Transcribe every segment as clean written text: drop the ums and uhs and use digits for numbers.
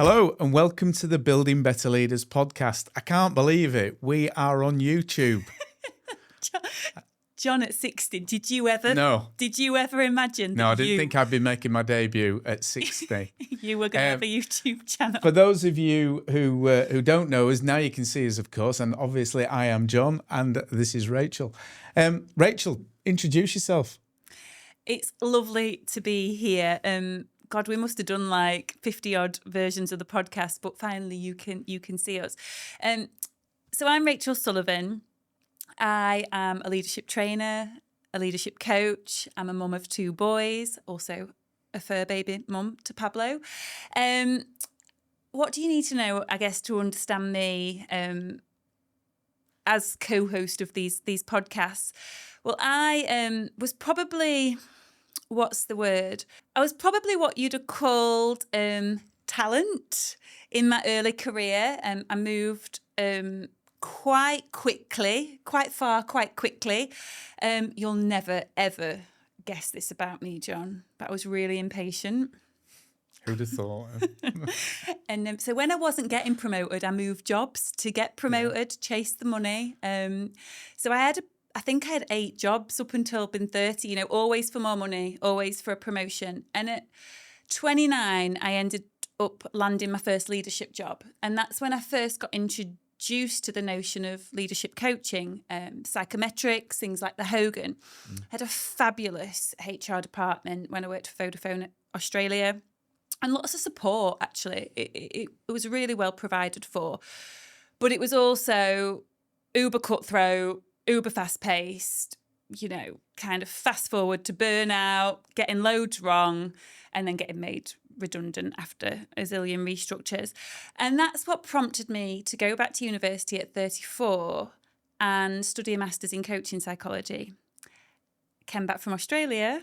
Hello and welcome to the Building Better Leaders podcast. I can't believe it. We are on YouTube. John, at 60, did you ever imagine that No, I didn't think I'd be making my debut at 60. you were going to have a YouTube channel? For those of you who don't know us, now you can see us, of course, and obviously I am John and this is Rachael. Rachael, introduce yourself. It's lovely to be here. God, we must have done like 50 odd versions of the podcast, but finally you can see us. So I'm Rachael Sullivan. I am a leadership trainer, a leadership coach. I'm a mum of 2 boys, also a fur baby mum to Pablo. What do you need to know, I guess, to understand me as co-host of these podcasts? Well, I was probably, what's the word? I was probably what you'd have called talent in my early career. I moved quite far quite quickly. You'll never, ever guess this about me, John, but I was really impatient. Who'd have thought? And so when I wasn't getting promoted, I moved jobs to get promoted, chased the money. So I think I had 8 jobs up until being 30, always for more money, always for a promotion. And at 29, I ended up landing my first leadership job. And that's when I first got introduced to the notion of leadership coaching, psychometrics, things like the Hogan. I had a fabulous HR department when I worked for Vodafone Australia, and lots of support, actually. It was really well provided for. But it was also uber cutthroat, uber fast-paced, kind of fast forward to burnout, getting loads wrong, and then getting made redundant after a zillion restructures. And that's what prompted me to go back to university at 34 and study a master's in coaching psychology. Came back from Australia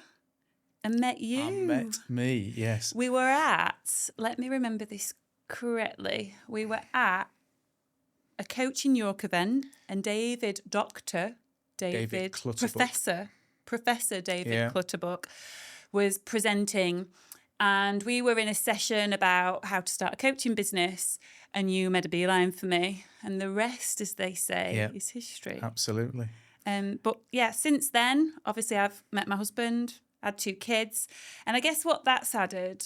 and met you. Met me, yes. We were at, let me remember this correctly, we were at a Coaching York event, and David Clutterbuck, Professor David Clutterbuck was presenting. And we were in a session about how to start a coaching business, and you made a beeline for me. And the rest, as they say, is history. Absolutely. But since then, obviously I've met my husband, had 2 kids. And I guess what that's added,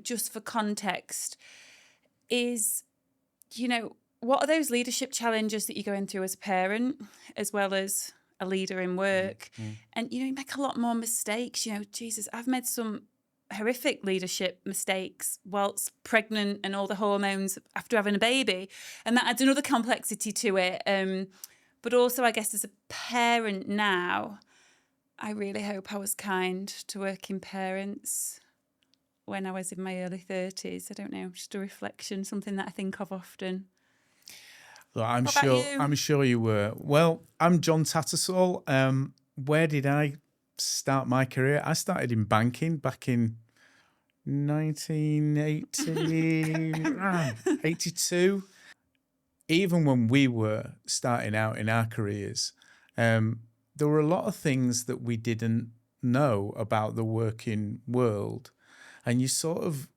just for context, is, what are those leadership challenges that you're going through as a parent, as well as a leader in work? And, you make a lot more mistakes. Jesus, I've made some horrific leadership mistakes whilst pregnant and all the hormones after having a baby, and that adds another complexity to it. But also, I guess, as a parent now, I really hope I was kind to working parents when I was in my early 30s. I don't know, just a reflection, something that I think of often. Well, I'm sure you were. Well, I'm John Tattersall. Where did I start my career? I started in banking back in 1982. Even when we were starting out in our careers, there were a lot of things that we didn't know about the working world. And you sort of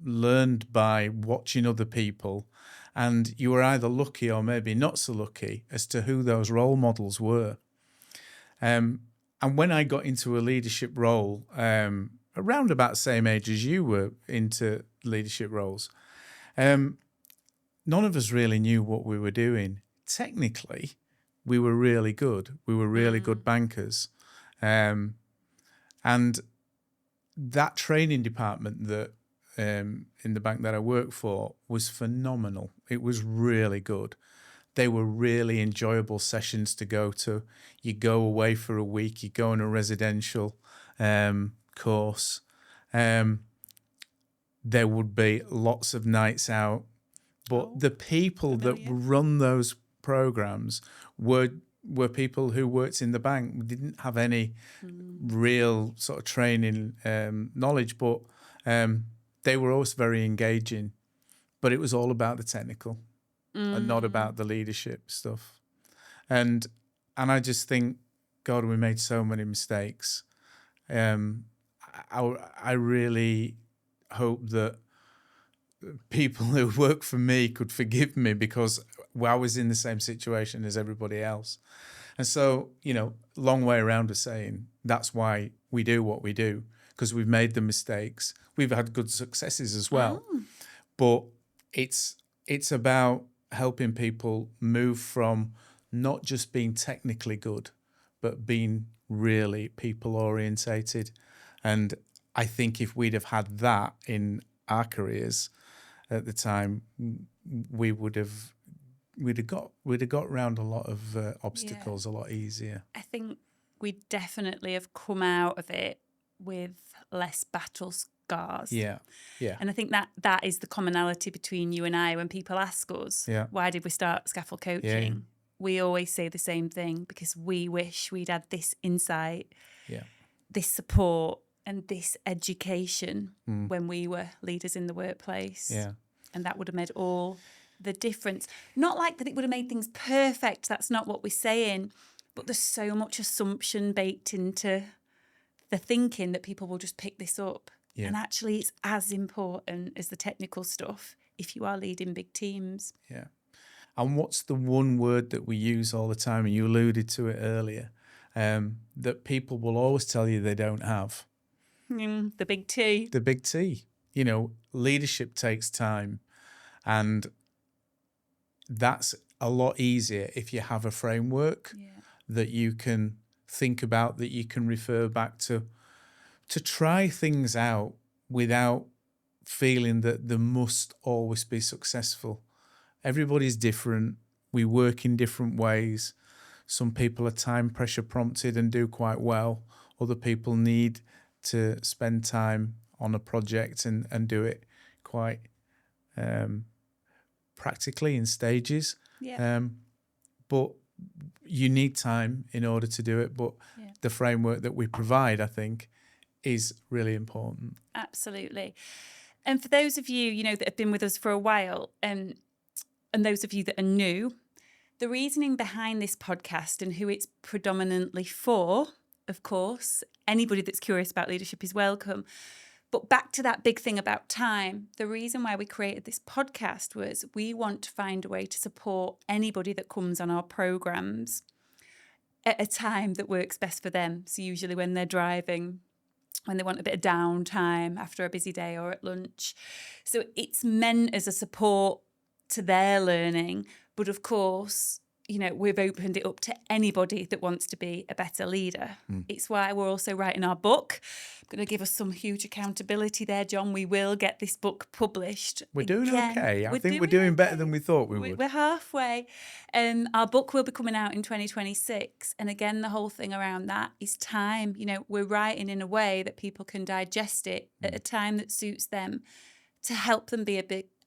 learned by watching other people, and you were either lucky or maybe not so lucky as to who those role models were. And when I got into a leadership role, around about the same age as you were into leadership roles, none of us really knew what we were doing. Technically, we were really good. We were really good bankers. And that training department that in the bank that I worked for was phenomenal. It was really good. They were really enjoyable sessions to go to. You go away for a week, you go on a residential course. There would be lots of nights out. But the people that run those programs were people who worked in the bank. We didn't have any real sort of training knowledge, but they were always very engaging. But it was all about the technical. And not about the leadership stuff. And I just think, God, we made so many mistakes. I really hope that people who work for me could forgive me because I was in the same situation as everybody else. And so, long way around of saying that's why we do what we do, because we've made the mistakes. We've had good successes as well. But it's about helping people move from not just being technically good, but being really people orientated. And I think if we'd have had that in our careers at the time, we'd have got around a lot of obstacles a lot easier. I think we definitely have come out of it with less battle scars. Yeah. And I think that is the commonality between you and I. When people ask us, why did we start Scaffold Coaching? We always say the same thing, because we wish we'd had this insight, this support and this education when we were leaders in the workplace. Yeah. And that would have made all the difference. Not like that it would have made things perfect. That's not what we're saying. But there's so much assumption baked into the thinking that people will just pick this up. Yeah. And actually, it's as important as the technical stuff if you are leading big teams. Yeah. And what's the one word that we use all the time, and you alluded to it earlier, that people will always tell you they don't have? The big T. The big T. Leadership takes time, and that's a lot easier if you have a framework that you can think about, that you can refer back to try things out without feeling that they must always be successful. Everybody's different. We work in different ways. Some people are time pressure prompted and do quite well. Other people need to spend time on a project and do it quite practically in stages. But you need time in order to do it. But the framework that we provide, I think, is really important. Absolutely. And for those of you, that have been with us for a while, and those of you that are new, the reasoning behind this podcast and who it's predominantly for, of course, anybody that's curious about leadership is welcome. But back to that big thing about time, the reason why we created this podcast was we want to find a way to support anybody that comes on our programs at a time that works best for them. So usually when they're driving, when they want a bit of downtime after a busy day or at lunch. So it's meant as a support to their learning. But of course, we've opened it up to anybody that wants to be a better leader. It's why we're also writing our book. I'm going to give us some huge accountability there, John. We will get this book published. We're doing okay. I think we're doing better than we thought we would. We're halfway. Our book will be coming out in 2026. And again, the whole thing around that is time. We're writing in a way that people can digest it at a time that suits them to help them be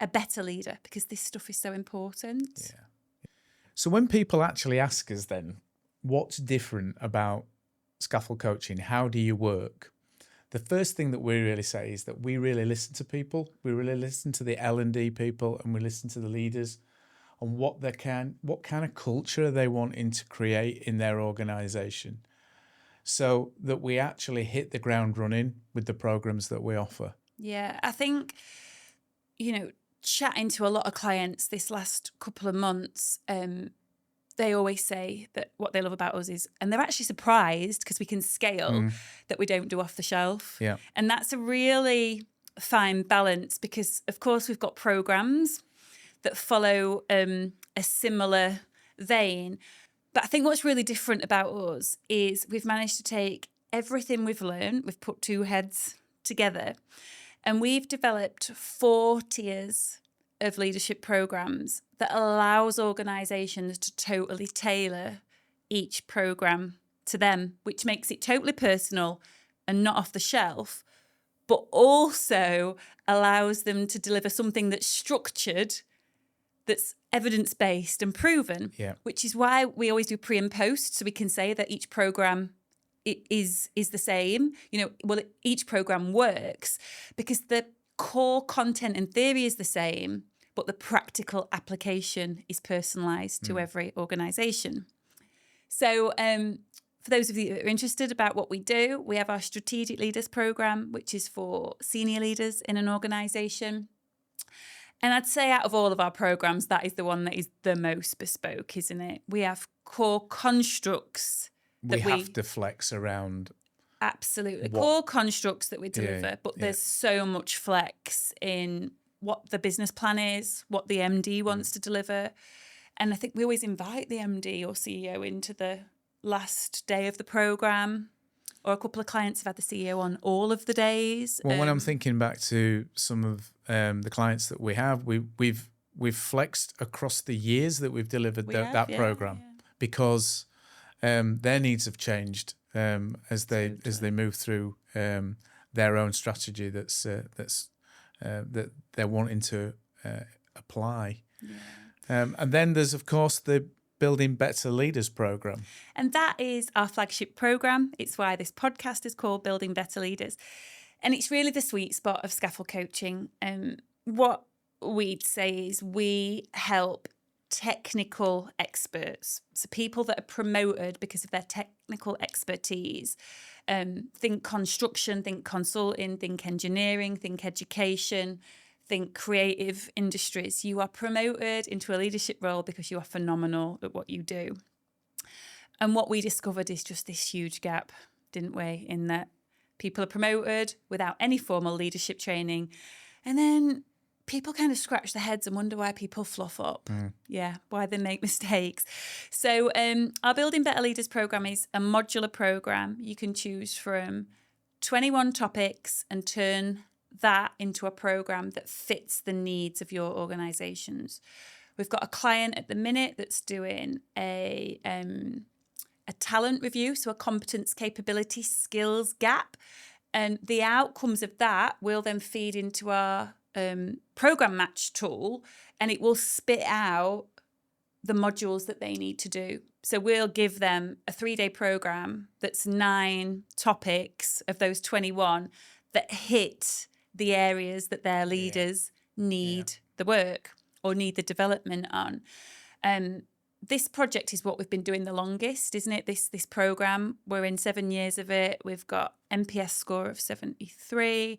a better leader, because this stuff is so important. Yeah. So when people actually ask us then, what's different about Scaffold Coaching? How do you work? The first thing that we really say is that we really listen to people. We really listen to the L&D people, and we listen to the leaders on what kind of culture they wanting to create in their organisation, so that we actually hit the ground running with the programs that we offer. Yeah, I think, chatting to a lot of clients this last couple of months, they always say that what they love about us is, and they're actually surprised because we can scale, that we don't do off the shelf. Yeah. And that's a really fine balance, because of course we've got programs that follow a similar vein. But I think what's really different about us is we've managed to take everything we've learned, we've put two heads together, and we've developed 4 tiers of leadership programs that allows organisations to totally tailor each program to them, which makes it totally personal and not off the shelf, but also allows them to deliver something that's structured, that's evidence-based and proven, which is why we always do pre and post, so we can say that each program is the same. Each program works because the core content and theory is the same, but the practical application is personalised to every organisation. So for those of you that are interested about what we do, we have our Strategic Leaders Programme, which is for senior leaders in an organisation. And I'd say out of all of our programs, that is the one that is the most bespoke, isn't it? We have core constructs that we have to flex around. Absolutely. What? Core constructs that we deliver, Yeah, but there's so much flex in what the business plan is, what the MD wants to deliver. And I think we always invite the MD or CEO into the last day of the program, or a couple of clients have had the CEO on all of the days. Well, when I'm thinking back to some of the clients that we have, we've flexed across the years that we've delivered that program because their needs have changed as they move through their own strategy that they're wanting to apply. Yeah. And then there's of course the Building Better Leaders program. And that is our flagship program. It's why this podcast is called Building Better Leaders. And it's really the sweet spot of Scaffold Coaching. What we'd say is we help technical experts, so people that are promoted because of their technical expertise. Think construction, think consulting, think engineering, think education, think creative industries. You are promoted into a leadership role because you are phenomenal at what you do. And what we discovered is just this huge gap, didn't we? In that people are promoted without any formal leadership training. And then people kind of scratch their heads and wonder why people fluff up. Yeah, why they make mistakes. So our Building Better Leaders program is a modular program. You can choose from 21 topics and turn that into a program that fits the needs of your organizations. We've got a client at the minute that's doing a talent review, so a competence, capability, skills gap. And the outcomes of that will then feed into our program match tool, and it will spit out the modules that they need to do. So we'll give them a 3-day program that's 9 topics of those 21 that hit the areas that their leaders need the work or need the development on. This project is what we've been doing the longest, isn't it? This program, we're in 7 years of it. We've got NPS score of 73.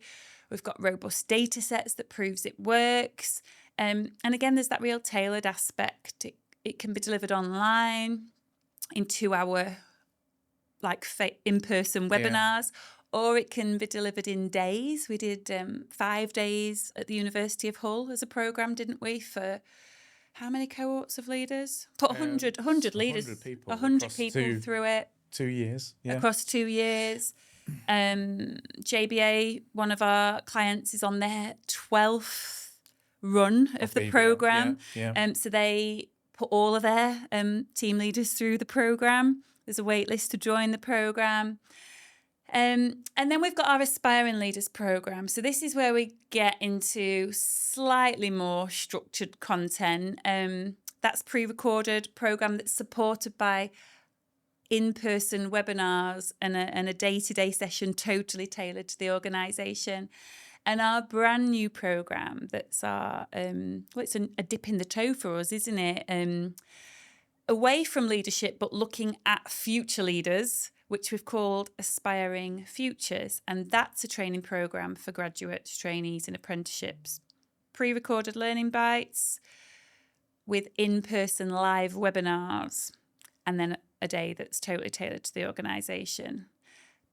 We've got robust data sets that proves it works. And again, there's that real tailored aspect. It can be delivered online in 2-hour in-person webinars, or it can be delivered in days. We did 5 days at the University of Hull as a program, didn't we, for how many cohorts of leaders? Put 100 leaders, 100 people through it. 2 years, yeah. Across 2 years. JBA, one of our clients, is on their 12th run of the program. So they put all of their team leaders through the program. There's a wait list to join the program. And then we've got our Aspiring Leaders program. So this is where we get into slightly more structured content. That's pre-recorded program that's supported by in-person webinars and a day-to-day session totally tailored to the organisation. And our brand new program that's our, it's a dip in the toe for us, isn't it? Away from leadership, but looking at future leaders, which we've called Aspiring Futures. And that's a training program for graduates, trainees and apprenticeships. Pre-recorded learning bites with in-person live webinars, and then a day that's totally tailored to the organisation.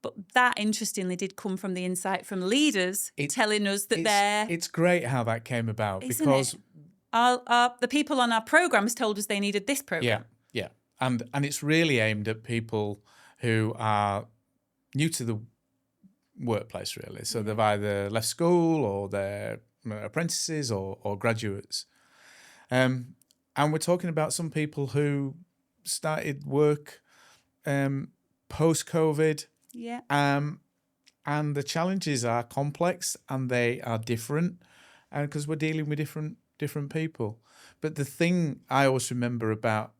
But that, interestingly, did come from the insight from leaders telling us that It's great how that came about, because the people on our programmes told us they needed this programme. Yeah. And it's really aimed at people who are new to the workplace, really. So they've either left school or they're apprentices or graduates. And we're talking about some people who started work post-COVID. Yeah. And the challenges are complex and they are different, and because we're dealing with different people. But the thing I always remember about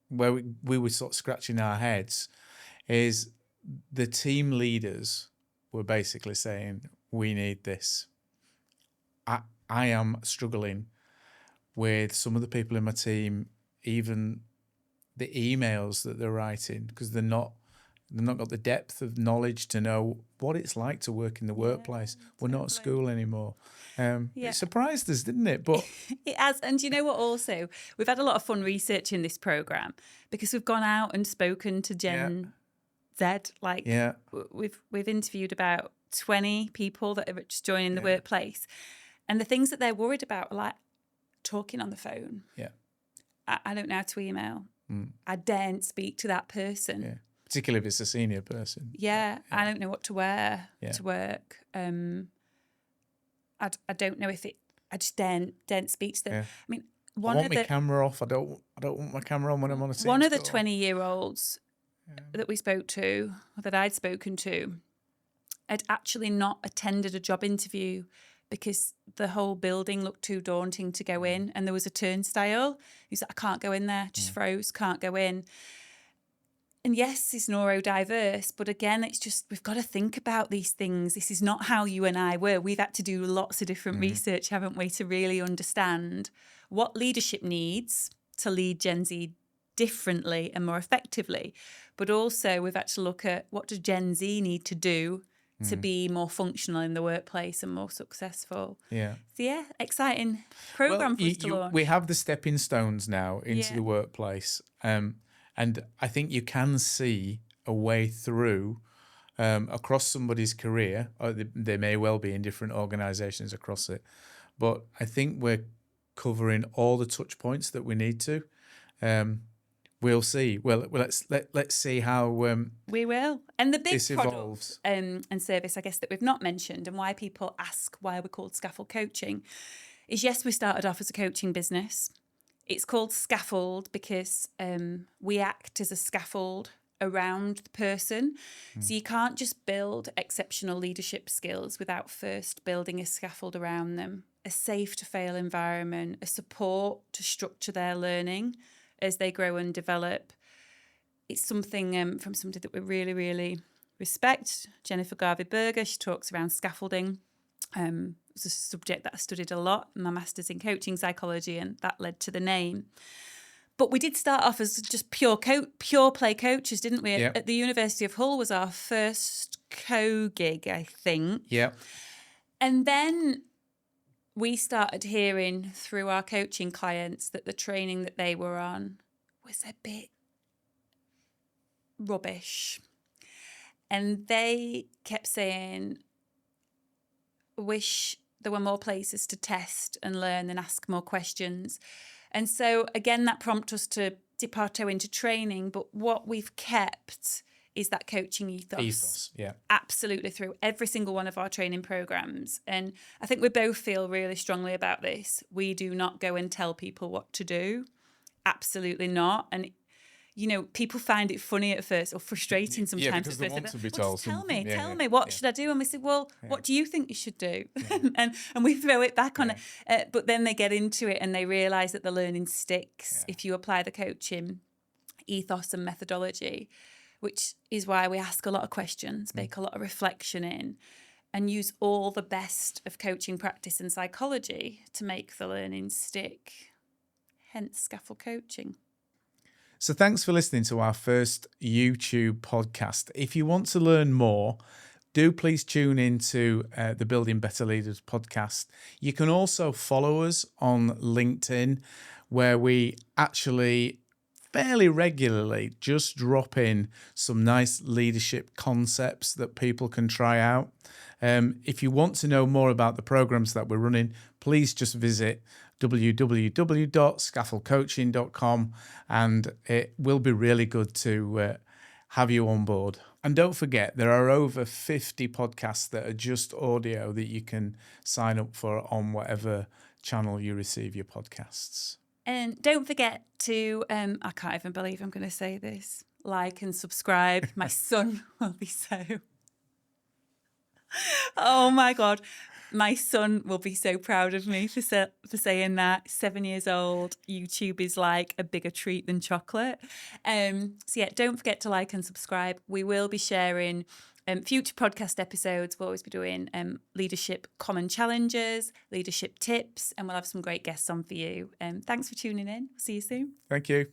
where we were sort of scratching our heads is the team leaders were basically saying, we need this. I am struggling with some of the people in my team, even the emails that they're writing, because they're not They've not got the depth of knowledge to know what it's like to work in the workplace. We're not at school anymore. It surprised us, didn't it? But it has. And you know what, also, we've had a lot of fun researching this programme because we've gone out and spoken to Gen Z. Like, we've interviewed about 20 people that are just joining the workplace. And the things that they're worried about are like talking on the phone. Yeah. I don't know how to email. I daren't speak to that person. Yeah. Particularly if it's a senior person. Yeah. I don't know what to wear to work. I don't know if I just daren't speak to them. Yeah. I mean, I want my camera off. I don't want my camera on when I'm on a Teams One of the call. 20-year-olds that we spoke to, that I'd spoken to, had actually not attended a job interview because the whole building looked too daunting to go in, and there was a turnstile. He's like, I can't go in there, just froze, can't go in. And yes, it's neurodiverse, but again, it's just, we've got to think about these things. This is not how you and I were. We've had to do lots of different research, haven't we, to really understand what leadership needs to lead Gen Z differently and more effectively. But also we've had to look at what does Gen Z need to do to be more functional in the workplace and more successful. Yeah. So exciting programme for us to launch. We have the stepping stones now into the workplace. And I think you can see a way through across somebody's career. Or they may well be in different organisations across it. But I think we're covering all the touch points that we need to. We'll see. Well, let's see how we will. And the big product evolves. And service, I guess, that we've not mentioned, and why people ask why we're called Scaffold Coaching, is yes, we started off as a coaching business. It's called Scaffold because we act as a scaffold around the person. So you can't just build exceptional leadership skills without first building a scaffold around them, a safe to fail environment, a support to structure their learning as they grow and develop. It's something from somebody that we really, really respect, Jennifer Garvey-Berger. She talks around scaffolding. It's a subject that I studied a lot in my master's in coaching psychology, and that led to the name. But we did start off as just pure play coaches, didn't we? Yeah. At the University of Hull was our first co-gig, I think. Yeah. And then we started hearing through our coaching clients that the training that they were on was a bit rubbish. And they kept saying, wish there were more places to test and learn and ask more questions. And so, again, that prompted us to dip our toe into training. But what we've kept is that coaching ethos. Yeah. Absolutely, through every single one of our training programs. And I think we both feel really strongly about this. We do not go and tell people what to do. Absolutely not. And you know, people find it funny at first or frustrating sometimes because at first. they want to be Well, told. just tell me, Yeah. what should I do? And we say, well, what do you think you should do? and we throw it back on it. But then they get into it and they realise that the learning sticks if you apply the coaching ethos and methodology, which is why we ask a lot of questions, make a lot of reflection in, and use all the best of coaching practice and psychology to make the learning stick. Hence Scaffold Coaching. So thanks for listening to our first YouTube podcast. If you want to learn more, do please tune into the Building Better Leaders podcast. You can also follow us on LinkedIn, where we actually fairly regularly just drop in some nice leadership concepts that people can try out. If you want to know more about the programs that we're running, please just visit www.scaffoldcoaching.com, and it will be really good to have you on board. And don't forget, there are over 50 podcasts that are just audio that you can sign up for on whatever channel you receive your podcasts. And don't forget to, I can't even believe I'm going to say this, like and subscribe. My son will be so... Oh my God. My son will be so proud of me for saying that. 7 years old. YouTube is like a bigger treat than chocolate. So yeah, don't forget to like and subscribe. We will be sharing future podcast episodes. We'll always be doing leadership common challenges, leadership tips, and we'll have some great guests on for you. Thanks for tuning in. See you soon. Thank you.